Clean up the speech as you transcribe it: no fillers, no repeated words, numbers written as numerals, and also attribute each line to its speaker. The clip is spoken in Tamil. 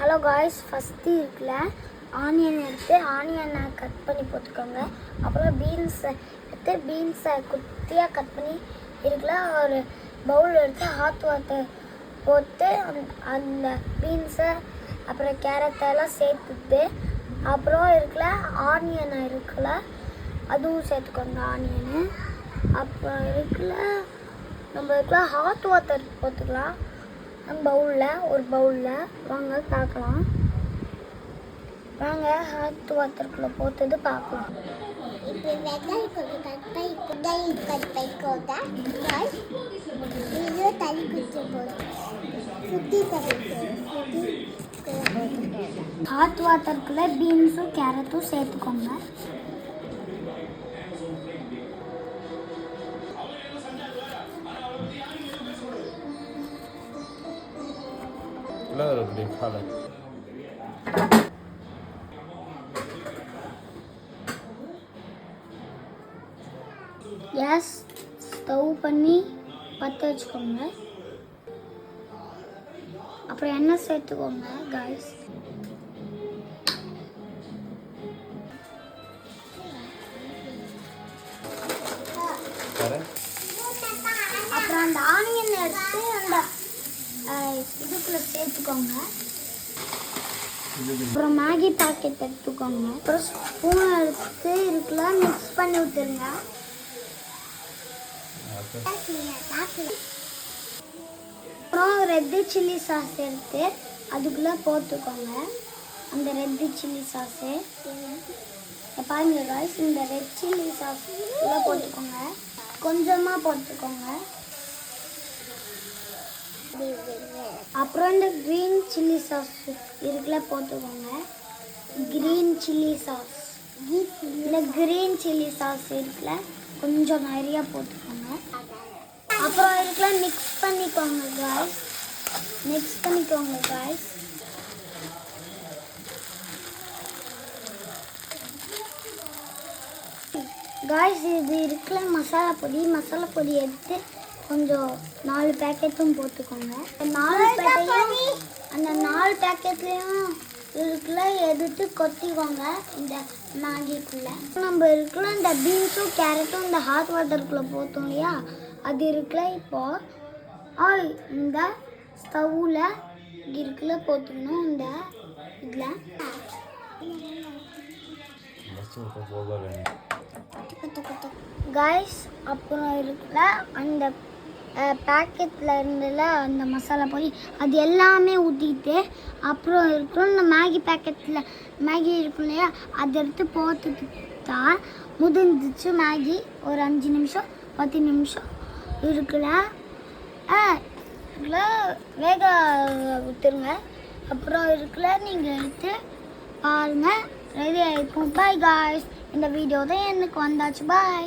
Speaker 1: ஹலோ காய்ஸ், ஃபஸ்ட்டு இருக்குல்ல ஆனியன் எடுத்து ஆனியனை கட் பண்ணி போட்டுக்கோங்க. அப்புறம் பீன்ஸை எடுத்து பீன்ஸை குட்டியாக கட் பண்ணி இருக்குல்ல ஒரு பவுல் எடுத்து ஹாட் வாட்டர் போட்டு அந்த பீன்ஸை அப்புறம் கேரட்டெல்லாம் சேர்த்துட்டு அப்புறம் இருக்குல்ல ஆனியனை இருக்குல்ல அதுவும் சேர்த்துக்கோங்க. ஆனியனு அப்புறம் இருக்குல்ல நம்ம இருக்குல்ல ஹாட் வாட்டர் போட்டுக்கலாம் ஒரு பவுலில் வாங்க பார்க்கலாம். வாங்க ஹாட் வாட்டருக்குள்ளே போட்டது பார்க்கலாம்.
Speaker 2: இப்போ வெங்காயம் கொஞ்சம் கட் பண்ணிக்கோங்க. இது தண்ணி குடிச்சு சுற்றி
Speaker 1: ஹாட் வாட்டருக்குள்ளே பீன்ஸும் கேரட்டும் சேர்த்துக்கோங்க. கேஸ் ஸ்டவ் பண்ணி பற்ற வச்சுக்கோங்க. அப்புறம் எண்ணெய் சேர்த்துக்கோங்க காய்ஸ். அப்புறம் அந்த ஆனியன் எடுத்து அந்த இதுக்குள்ளே சேர்த்துக்கோங்க. அப்புறம் மேகி பாக்கெட் எடுத்துக்கோங்க. அப்புறம் ஸ்பூன் எடுத்து இருக்குல்ல மிக்ஸ் பண்ணி விட்டுருங்க. அப்புறம் ரெட்டு சில்லி சாஸ் எடுத்து அதுக்குள்ளே போட்டுக்கோங்க. அந்த ரெட்டு சில்லி சாஸு பாருங்க காய்ஸ், இந்த ரெட் சில்லி சாஸ் உள்ளே போட்டுக்கோங்க. கொஞ்சமாக போட்டுக்கோங்க. அப்புறம் இந்த க்ரீன் சில்லி சாஸ் இருக்குல்ல போட்டுக்கோங்க. க்ரீன் சில்லி சாஸ் இந்த க்ரீன் சில்லி சாஸ் இருக்குல்ல கொஞ்சம் நிறையா போட்டுக்கோங்க. அப்புறம் இருக்குல்ல மிக்ஸ் பண்ணிக்கோங்க காய்ஸ். காய்ஸ் இது இருக்குல்ல மசாலா பொடி எடுத்து கொஞ்சம் 4 பேக்கெட்டும் போட்டுக்கோங்க. அந்த 4 பேக்கெட்லேயும் இருக்குல்ல எடுத்து கொட்டிக்கோங்க இந்த மேகிக்குள்ளே. நம்ம இருக்குல்ல இந்த பீன்ஸும் கேரட்டும் இந்த ஹாட் வாட்டருக்குள்ளே போட்டோம் இல்லையா, அது இருக்குல்ல இப்போது இந்த ஸ்டவ்வில் இருக்குல்ல போட்டுக்கணும். இந்த இதில் காய்ஸ் அப்புறம் இருக்குல்ல அந்த பேக்கெட்டில் இருந்துல அந்த மசாலா பொடி அது எல்லாமே ஊற்றிட்டு அப்புறம் இருக்கும் இந்த மேகி பேக்கெட்டில் மேகி இருக்கும் இல்லையா அதை எடுத்து போட்டுக்கிட்டா முடிஞ்சிச்சு மேகி. ஒரு 5 நிமிஷம் 10 நிமிஷம் இருக்குல்ல வேக விட்டுருங்க. அப்புறம் இருக்குல்ல நீங்கள் எடுத்து பாருங்கள், ரெடி ஆகிருக்கும். பாய் காய்ஸ், இந்த வீடியோ தான் எனக்கு வந்தாச்சு. பாய்.